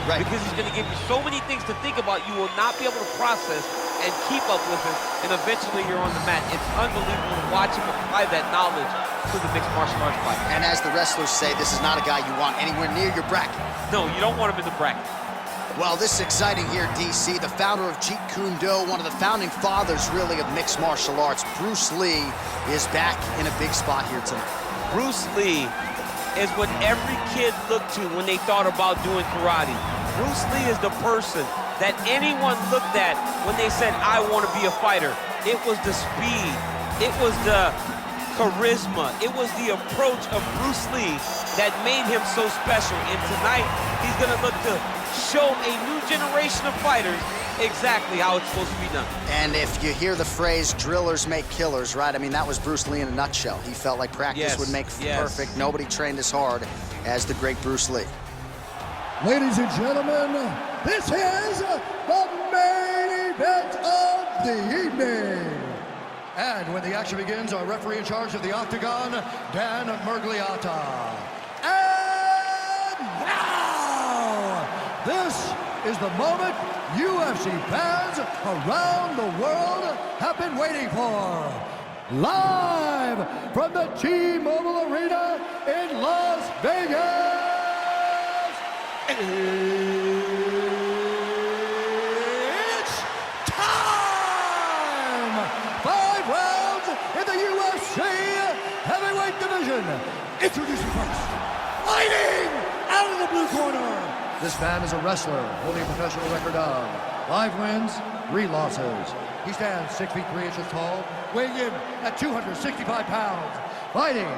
Right. Because he's going to give you so many things to think about, you will not be able to process and keep up with him, and eventually you're on the mat. It's unbelievable to watch him apply that knowledge to the mixed martial arts fight. And as the wrestlers say, this is not a guy you want anywhere near your bracket. No, you don't want him in the bracket. Well, this is exciting here, DC. The founder of Jeet Kune Do, one of the founding fathers, really, of mixed martial arts, Bruce Lee, is back in a big spot here tonight. Bruce Lee is what every kid looked to when they thought about doing karate. Bruce Lee is the person that anyone looked at when they said, I want to be a fighter. It was the speed. It was the charisma. It was the approach of Bruce Lee that made him so special. And tonight, he's going to look to show a new generation of fighters exactly how it's supposed to be done. And if you hear the phrase, drillers make killers, right? I mean, that was Bruce Lee in a nutshell. He felt like practice would make perfect. Nobody trained as hard as the great Bruce Lee. Ladies and gentlemen, this is the main event of the evening. And when the action begins, our referee in charge of the Octagon, Dan Murgliata. And now, this is the moment UFC fans around the world have been waiting for. Live from the T-Mobile Arena in Las Vegas. It's time! 5 rounds in the UFC heavyweight division. Introducing first, fighting out of the blue corner. This man is a wrestler holding a professional record of 5 wins, 3 losses. He stands 6 feet 3 inches tall, weighing in at 265 pounds. Fighting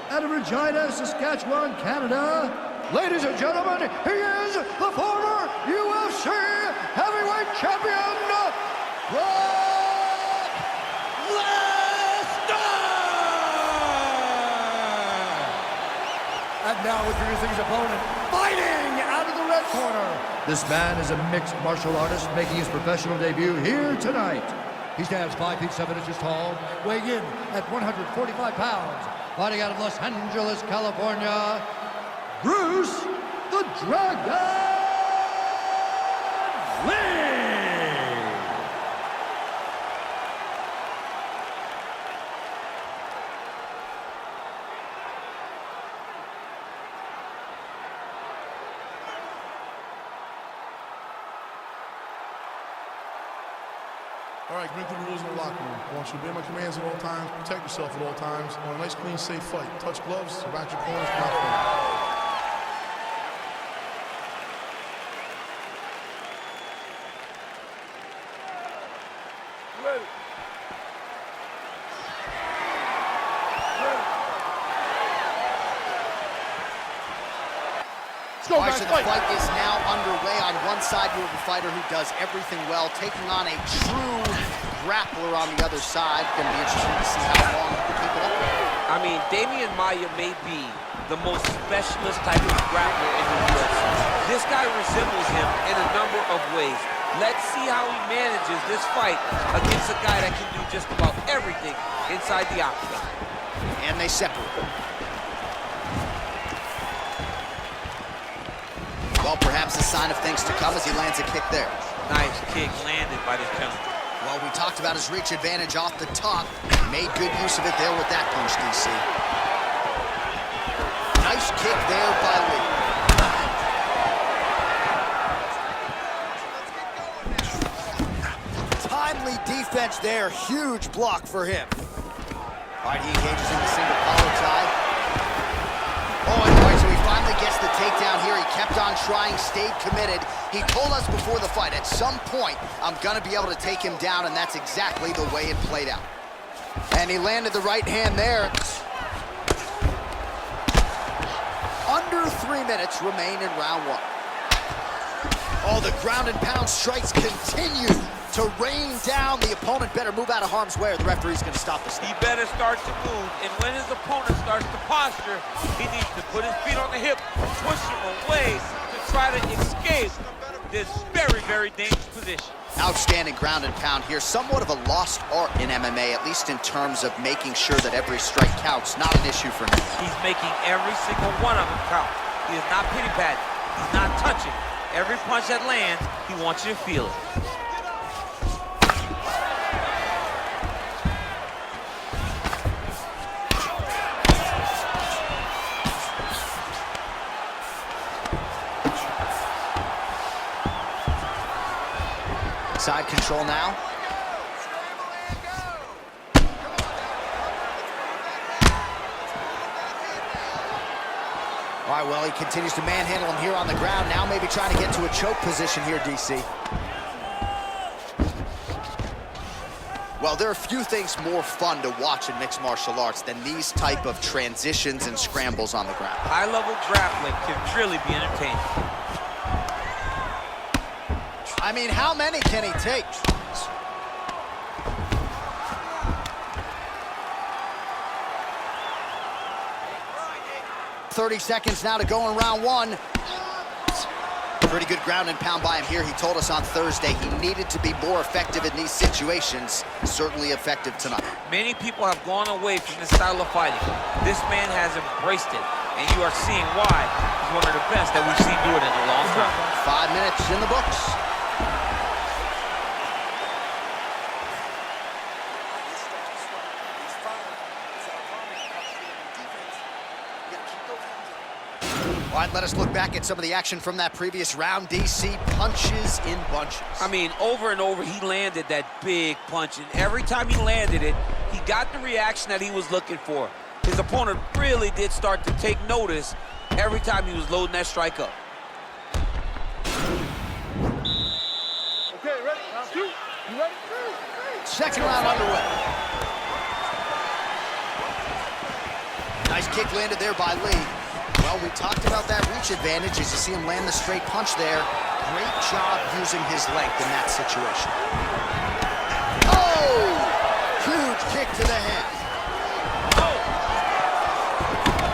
out of Regina, Saskatchewan, Canada. Ladies and gentlemen, he is the former UFC heavyweight champion, Brock Lesnar! And now introducing his opponent, fighting out of the red corner. This man is a mixed martial artist making his professional debut here tonight. He stands 5 feet 7 inches tall, weighing in at 145 pounds. Fighting out of Los Angeles, California, Bruce the Dragon Lee! All right, commit to the rules in the locker room. I want you to obey my commands at all times, protect yourself at all times. I want a nice, clean, safe fight. Touch gloves, surround your corners, not fight. All right, so the fight is now underway. On one side, you have a fighter who does everything well, taking on a true grappler on the other side. Going to be interesting to see how long he can keep it up with. I mean, Damian Maia may be the most specialist type of grappler in the UFC. This guy resembles him in a number of ways. Let's see how he manages this fight against a guy that can do just about everything inside the octagon. And they separate. Well, perhaps a sign of things to come as he lands a kick there. Nice kick landed by this gentleman. Well, we talked about his reach advantage off the top. Made good use of it there with that punch, DC. Nice kick there by Lee. Timely defense there. Huge block for him. All right, he engages in the single collar tie. Oh, and all right, so he finally gets the takedown here. He kept on trying, stayed committed. He told us before the fight, at some point, I'm gonna be able to take him down, and that's exactly the way it played out. And he landed the right hand there. Under 3 minutes remain in round 1. Oh, the ground and pound strikes continue to rain down. The opponent better move out of harm's way or the referee's gonna stop the He better start to move, and when his opponent starts to posture, he needs to put his feet on the hip, push him away to try to escape this very, very dangerous position. Outstanding ground and pound here. Somewhat of a lost art in MMA, at least in terms of making sure that every strike counts. Not an issue for him. He's making every single one of them count. He is not pity-patting. He's not touching. Every punch that lands, he wants you to feel it. Side control now. All right, well, he continues to manhandle him here on the ground. Now maybe trying to get to a choke position here, DC. Well, there are few things more fun to watch in mixed martial arts than these type of transitions and scrambles on the ground. High-level grappling can really be entertaining. I mean, how many can he take? "30 seconds now to go in round one." Pretty good ground and pound by him here. He told us on Thursday he needed to be more effective in these situations. Certainly effective tonight. Many people have gone away from this style of fighting. This man has embraced it, and you are seeing why he's one of the best that we've seen do it in a long time. 5 minutes in the books. All right, let us look back at some of the action from that previous round. DC, punches in bunches. I mean, over and over, he landed that big punch, and every time he landed it, he got the reaction that he was looking for. His opponent really did start to take notice every time he was loading that strike up. Okay, ready? Round two. You ready? Second round underway. Nice kick landed there by Lee. Well, we talked about that reach advantage as you see him land the straight punch there. Great job using his length in that situation. Oh! Huge kick to the head.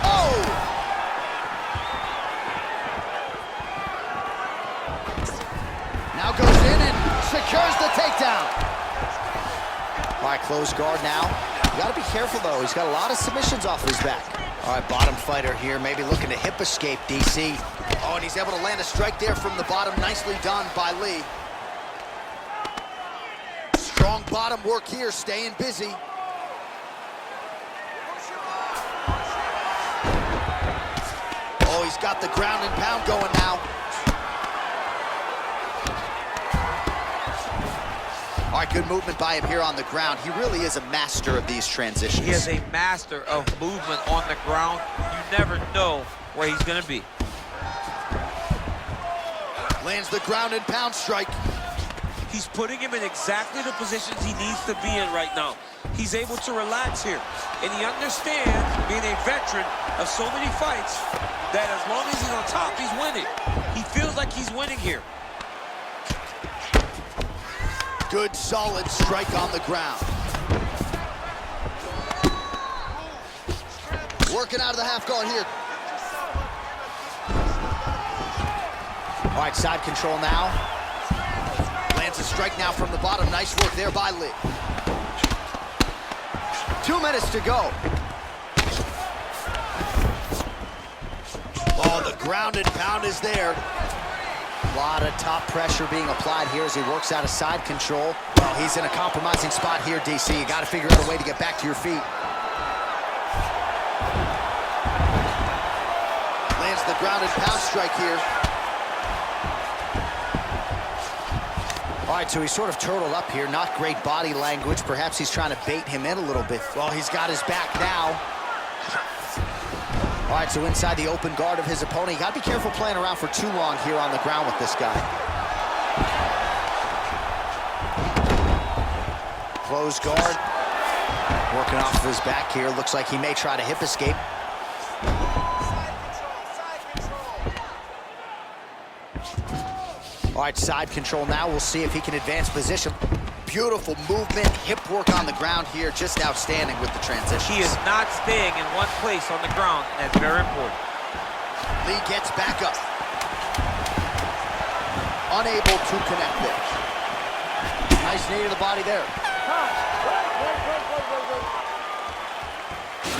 Oh! Now goes in and secures the takedown. All right, closed guard now. You got to be careful, though. He's got a lot of submissions off of his back. All right, bottom fighter here, maybe looking to hip escape, DC. Oh, and he's able to land a strike there from the bottom. Nicely done by Lee. Strong bottom work here, staying busy. Oh, he's got the ground and pound going now. All right, good movement by him here on the ground. He really is a master of these transitions. He is a master of movement on the ground. You never know where he's going to be. Lands the ground and pound strike. He's putting him in exactly the positions he needs to be in right now. He's able to relax here. And he understands, being a veteran of so many fights, that as long as he's on top, he's winning. He feels like he's winning here. Good, solid strike on the ground. Working out of the half guard here. All right, side control now. Lands a strike now from the bottom. Nice work there by Lee. 2 minutes to go. Oh, the ground and pound is there. A lot of top pressure being applied here as he works out of side control. Well, he's in a compromising spot here, DC. You got to figure out a way to get back to your feet. Lands the ground and pound strike here. All right, so he's sort of turtled up here. Not great body language. Perhaps he's trying to bait him in a little bit. Well, he's got his back now. All right, so inside the open guard of his opponent. You got to be careful playing around for too long here on the ground with this guy. Closed guard. Working off of his back here. Looks like he may try to hip escape. All right, side control now. We'll see if he can advance position. Beautiful movement, hip work on the ground here. Just outstanding with the transition. He is not staying in one place on the ground, and that's very important. Lee gets back up. Unable to connect there. Nice knee to the body there.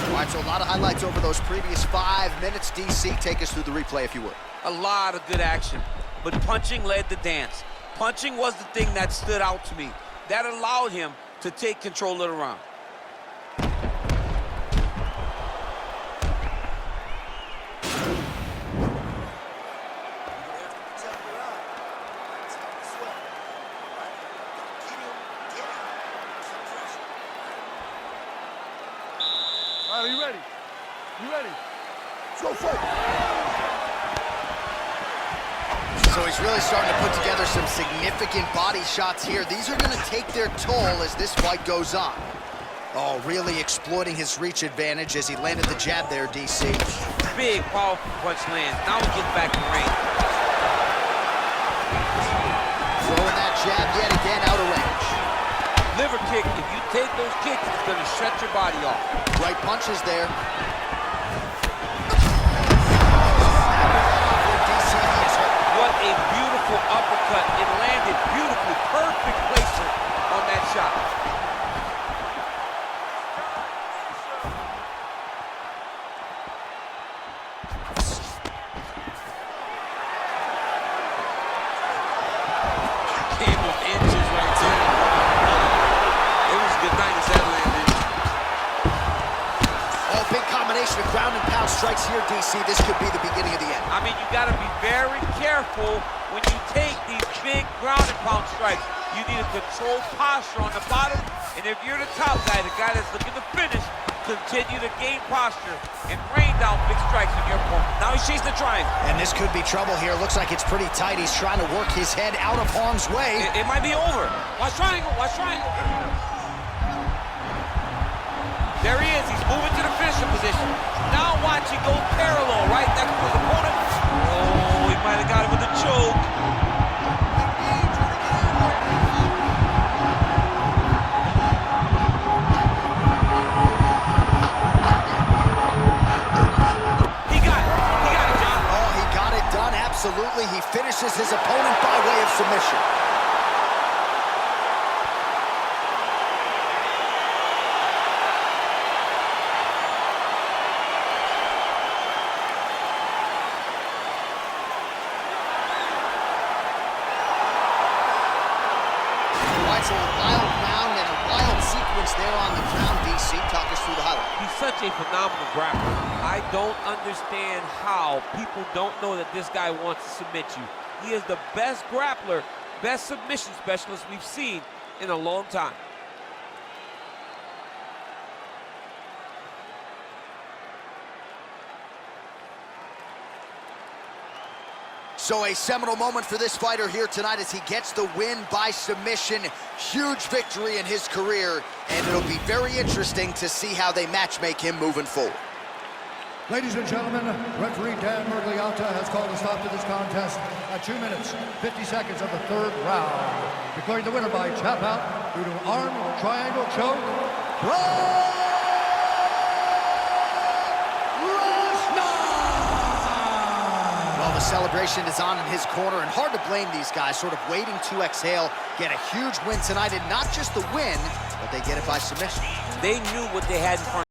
All right, so a lot of highlights over those previous 5 minutes. DC, take us through the replay if you would. A lot of good action. but punching led the dance. Punching was the thing that stood out to me. That allowed him to take control of the round. All right, are you ready? You ready? Let's go fight. So he's really starting to put together some significant body shots here. These are going to take their toll as this fight goes on. Oh, really exploiting his reach advantage as he landed the jab there, DC. Big, powerful punch lands. Now he gets back in range. Throwing that jab yet again out of range. Liver kick, if you take those kicks, it's going to shut your body off. Right punches there. What a beautiful uppercut. It landed beautifully. Perfect placement on that shot. Came with inches right there. It was a good night as that landed. Oh, big combination of ground and pound strikes here, DC. This could be the beginning of the end. I mean, you got to be very careful when you take these big ground and pound strikes. You need a controlled posture on the bottom, and if you're the top guy, the guy that's looking to finish, continue to gain posture and rain down big strikes on your opponent. Now he's chasing the triangle. And this could be trouble here. Looks like it's pretty tight. He's trying to work his head out of harm's way. It might be over. Watch triangle, watch triangle. There he is. He's moving to the finisher position. Now watch it go parallel right next to his opponent. Oh, he might have got him with a choke. He got it, John. Oh, he got it done, absolutely. He finishes his opponent by way of submission. It's a wild round and a wild sequence there on the ground, DC. Talk us through the highlight. He's such a phenomenal grappler. I don't understand how people don't know that this guy wants to submit you. He is the best grappler, best submission specialist we've seen in a long time. So a seminal moment for this fighter here tonight as he gets the win by submission. Huge victory in his career, and it'll be very interesting to see how they matchmake him moving forward. Ladies and gentlemen, referee Dan Mergliata has called a stop to this contest at 2 minutes, 50 seconds of the third round, declaring the winner by tap out due to an arm triangle choke, Lesnar! Well, the celebration is on in his corner, and hard to blame these guys, sort of waiting to exhale, get a huge win tonight, and not just the win, but they get it by submission. They knew what they had in front of them.